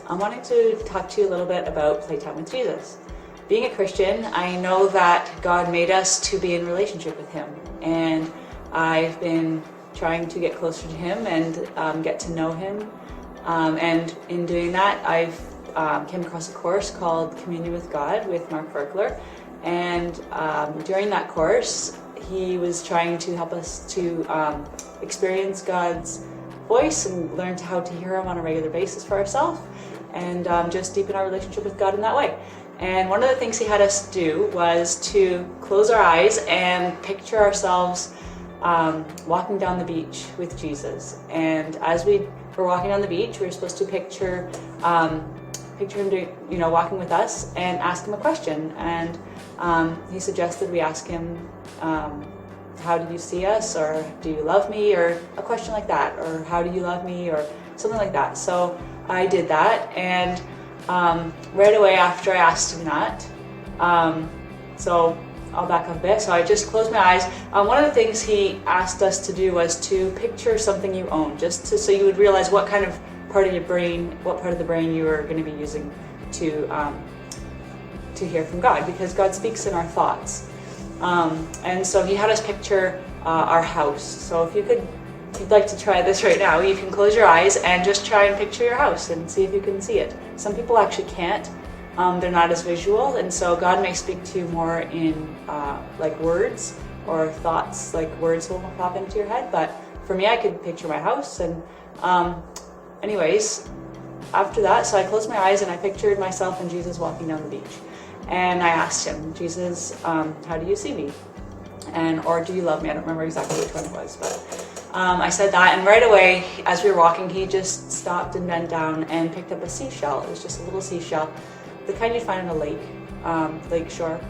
I wanted to talk to you a little bit about Playtime with Jesus. Being a Christian, I know that God made us to be in relationship with Him, and I've been trying to get closer to Him and get to know Him. And in doing that, I've came across a course called Communion with God with Mark Verkler, and during that course, he was trying to help us to experience God's voice and learn how to hear Him on a regular basis for ourselves, and just deepen our relationship with God in that way. And one of the things he had us do was to close our eyes and picture ourselves walking down the beach with Jesus. And as we were walking down the beach, we were supposed to picture him doing, walking with us and ask him a question. And he suggested we ask him, how do you see us, or do you love me, or a question like that, or how do you love me, or something like that. So I did that, and right away after I asked him that, so I'll back up a bit. So I just closed my eyes. One of the things he asked us to do was to picture something you own, so you would realize what kind of part of the brain you are going to be using to hear from God, because God speaks in our thoughts. And so he had us picture our house. So if you'd like to try this right now, you can close your eyes and just try and picture your house and see if you can see it. Some people actually can't. They're not as visual, and so God may speak to you more in like words or thoughts, like words will pop into your head. But for me, I could picture my house. And anyways, after that, so I closed my eyes and I pictured myself and Jesus walking down the beach. And I asked him, Jesus, how do you see me? Or do you love me? I don't remember exactly which one it was, but I said that, and right away, as we were walking, he just stopped and bent down and picked up a seashell. It was just a little seashell, the kind you'd find in a lake shore.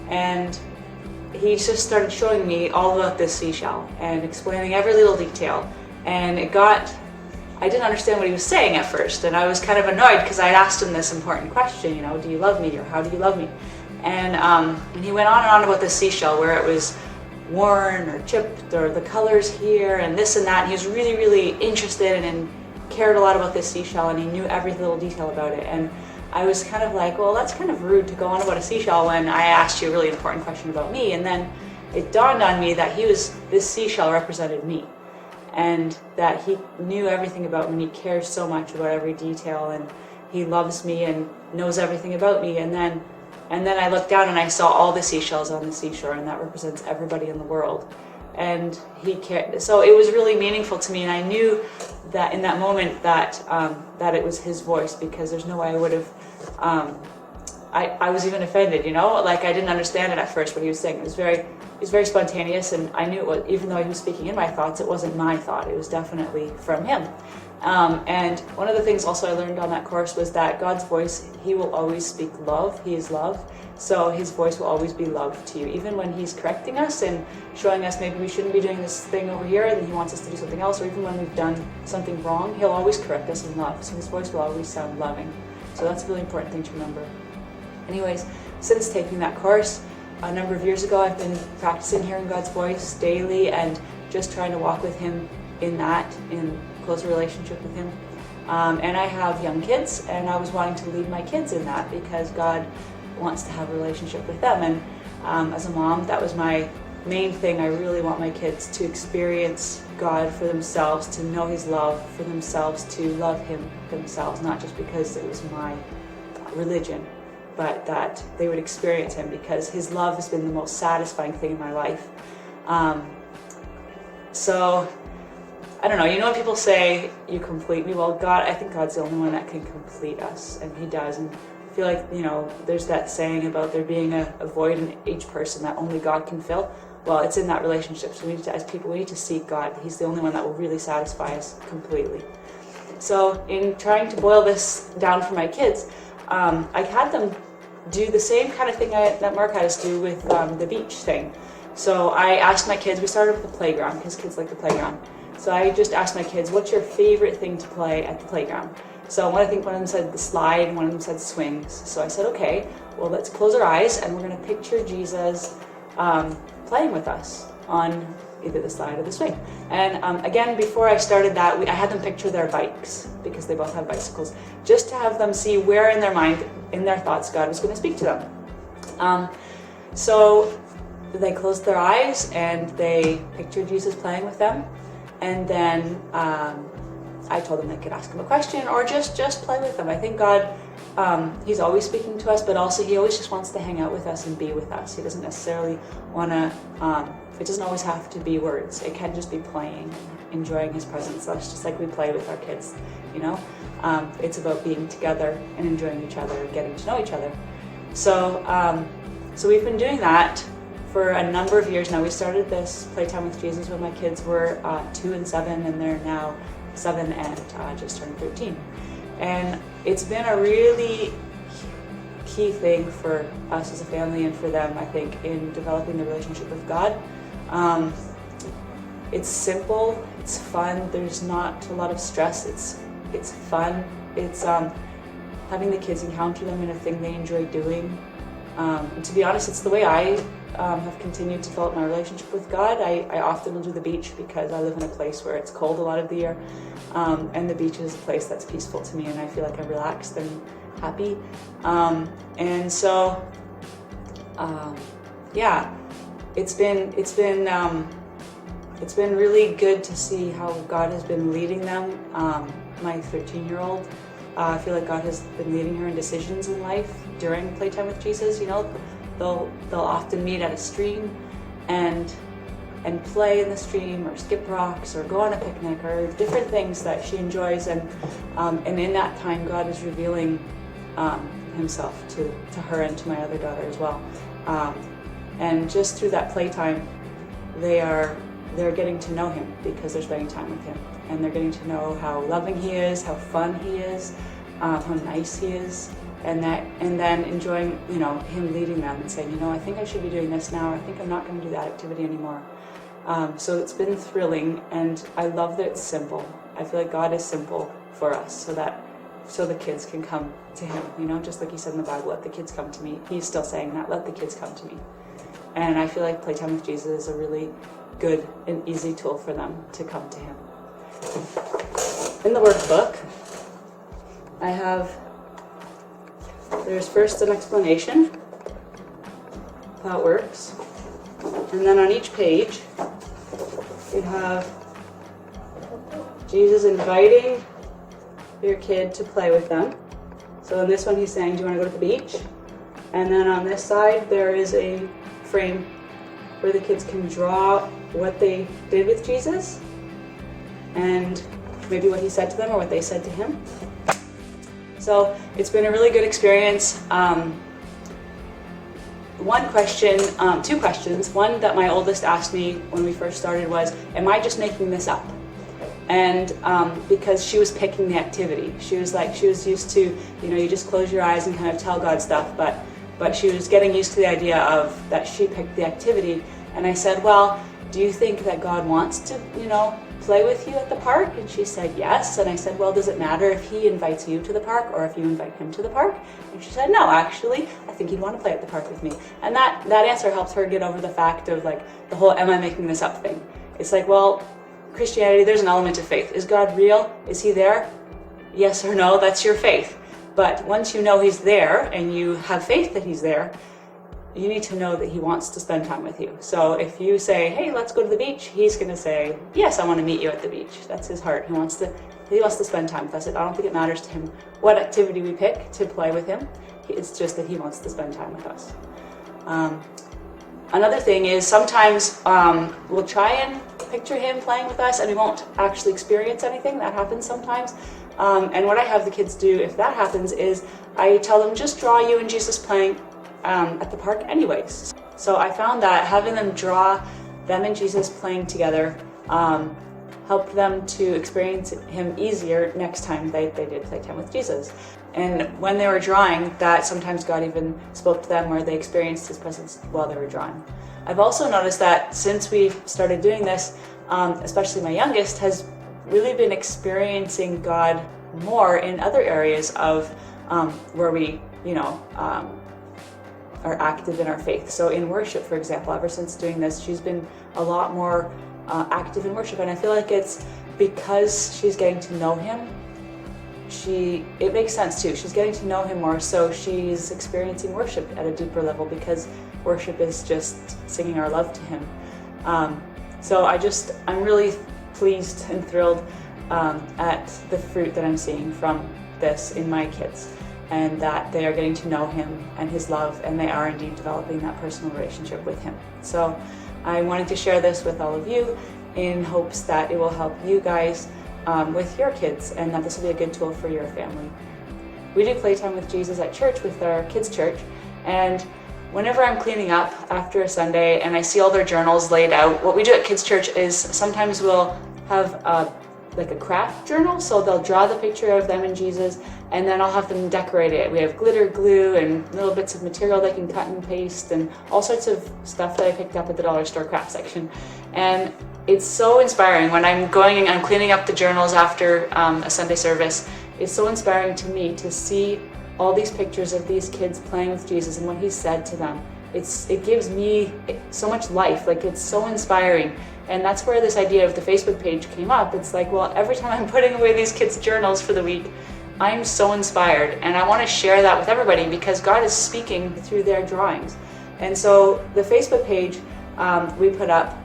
And he just started showing me all about this seashell and explaining every little detail. And I didn't understand what he was saying at first, and I was kind of annoyed because I had asked him this important question, do you love me, or how do you love me? And he went on and on about the seashell, where it was worn or chipped, or the colors here and this and that. And he was really, really interested and cared a lot about this seashell, and he knew every little detail about it. And I was kind of like, well, that's kind of rude to go on about a seashell when I asked you a really important question about me. And then it dawned on me that this seashell represented me, and that he knew everything about me, and he cares so much about every detail, and he loves me and knows everything about me. And then I looked down and I saw all the seashells on the seashore, and that represents everybody in the world. And he cared. So it was really meaningful to me, and I knew that in that moment that it was his voice, because there's no way I would have. I was even offended, like I didn't understand it at first what he was saying. It was very spontaneous, and I knew it was, even though he was speaking in my thoughts, it wasn't my thought. It was definitely from him. And one of the things also I learned on that course was that God's voice, he will always speak love. He is love. So his voice will always be love to you. Even when he's correcting us and showing us maybe we shouldn't be doing this thing over here, and he wants us to do something else, or even when we've done something wrong, he'll always correct us in love. So his voice will always sound loving. So that's a really important thing to remember. Anyways, since taking that course a number of years ago, I've been practicing hearing God's voice daily and just trying to walk with him in closer relationship with him. And I have young kids, and I was wanting to lead my kids in that, because God wants to have a relationship with them. And as a mom, that was my main thing. I really want my kids to experience God for themselves, to know his love for themselves, to love him themselves, not just because it was my religion, but that they would experience him, because his love has been the most satisfying thing in my life. So, I don't know, when people say, you complete me, well, I think God's the only one that can complete us, and he does. And I feel like, there's that saying about there being a void in each person that only God can fill. Well, it's in that relationship. So as people, we need to seek God. He's the only one that will really satisfy us completely. So in trying to boil this down for my kids, I had them do the same kind of thing that Mark had us do with the beach thing. So I asked my kids, we started with the playground, because kids like the playground. So I just asked my kids, what's your favorite thing to play at the playground? So I think one of them said the slide, and one of them said swings. So I said, okay, well, let's close our eyes, and we're going to picture Jesus playing with us on either the slide or the swing. And again, before I started that, I had them picture their bikes, because they both have bicycles, just to have them see where in their mind, in their thoughts, God was going to speak to them. So they closed their eyes and they pictured Jesus playing with them, and then I told them they could ask him a question or just play with them. I think God, he's always speaking to us, but also he always just wants to hang out with us and be with us. He doesn't necessarily want to, it doesn't always have to be words. It can just be playing, enjoying his presence. That's just like we play with our kids, you know. It's about being together and enjoying each other and getting to know each other. So, so we've been doing that for a number of years now. We started this Playtime with Jesus when my kids were 2 and 7, and they're now 7 and just turned 13. And it's been a really key thing for us as a family and for them, I think, in developing the relationship with God. It's simple, it's fun, there's not a lot of stress, it's fun. It's having the kids encounter them in a thing they enjoy doing. And to be honest, it's the way I have continued to develop my relationship with God. I often will do the beach because I live in a place where it's cold a lot of the year, and the beach is a place that's peaceful to me, and I feel like I'm relaxed and happy. And so, yeah, it's been really good to see how God has been leading them. My 13-year-old, I feel like God has been leading her in decisions in life during Playtime with Jesus. You know, they'll often meet at a stream and play in the stream, or skip rocks, or go on a picnic, or different things that she enjoys. And in that time, God is revealing himself to her and to my other daughter as well. And just through that playtime, they're getting to know him because they're spending time with him, and they're getting to know how loving he is, how fun he is, how nice he is, and then enjoying, you know, him leading them and saying, you know, I think I should be doing this now. I think I'm not going to do that activity anymore. So it's been thrilling, and I love that it's simple. I feel like God is simple for us, so the kids can come to him. You know, just like he said in the Bible, let the kids come to me. He's still saying that, let the kids come to me. And I feel like Playtime with Jesus is a really good and easy tool for them to come to him. In the workbook, there's first an explanation of how it works, and then on each page you have Jesus inviting your kid to play with them. So in this one he's saying, do you want to go to the beach? And then on this side there is a frame where the kids can draw what they did with Jesus and maybe what he said to them or what they said to him. So it's been a really good experience. Two questions. One that my oldest asked me when we first started was, am I just making this up? And because she was picking the activity. She was used to, you know, you just close your eyes and kind of tell God stuff, but she was getting used to the idea of that she picked the activity. And I said, well, do you think that God wants to, you know, play with you at the park? And she said yes. And I said, well, does it matter if he invites you to the park or if you invite him to the park? And she said, no, actually, I think he'd want to play at the park with me. And that answer helps her get over the fact of like the whole am I making this up thing. It's like, well, Christianity, there's an element of faith. Is God real? Is he there? Yes or no, that's your faith. But once you know he's there and you have faith that he's there, you need to know that he wants to spend time with you. So if you say, hey, let's go to the beach, he's going to say, yes, I want to meet you at the beach. That's his heart. He wants to spend time with us. I don't think it matters to him what activity we pick to play with him. It's just that he wants to spend time with us. Another thing is sometimes we'll try and picture him playing with us and we won't actually experience anything. That happens sometimes. And what I have the kids do if that happens is I tell them, just draw you and Jesus playing at the park anyways. So I found that having them draw them and Jesus playing together helped them to experience him easier next time they did Playtime with Jesus. And when they were drawing, that sometimes God even spoke to them or they experienced his presence while they were drawing. I've also noticed that since we started doing this, especially my youngest has really been experiencing God more in other areas of where we, you know, are active in our faith. So in worship, for example, ever since doing this, she's been a lot more active in worship. And I feel like it's because she's getting to know him. It makes sense too. She's getting to know him more, so she's experiencing worship at a deeper level, because worship is just singing our love to him. So I'm really pleased and thrilled at the fruit that I'm seeing from this in my kids, and that they are getting to know him and his love, and they are indeed developing that personal relationship with him. So I wanted to share this with all of you in hopes that it will help you guys with your kids, and that this will be a good tool for your family. We do Playtime with Jesus at church with our kids' church, and whenever I'm cleaning up after a Sunday and I see all their journals laid out, what we do at kids' church is sometimes we'll have like a craft journal, so they'll draw the picture of them and Jesus, and then I'll have them decorate it. We have glitter glue and little bits of material they can cut and paste, and all sorts of stuff that I picked up at the dollar store craft section. And it's so inspiring when I'm going and I'm cleaning up the journals after a Sunday service. It's so inspiring to me to see all these pictures of these kids playing with Jesus and what he said to them. It gives me so much life. Like, it's so inspiring. And that's where this idea of the Facebook page came up. It's like, well, every time I'm putting away these kids' journals for the week, I'm so inspired, and I want to share that with everybody, because God is speaking through their drawings. And so the Facebook page we put up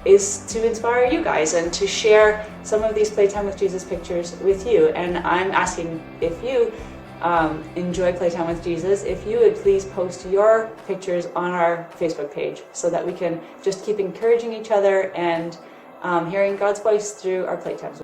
is to inspire you guys and to share some of these Playtime with Jesus pictures with you. And I'm asking, if you enjoy Playtime with Jesus, if you would please post your pictures on our Facebook page, so that we can just keep encouraging each other and hearing God's voice through our playtimes.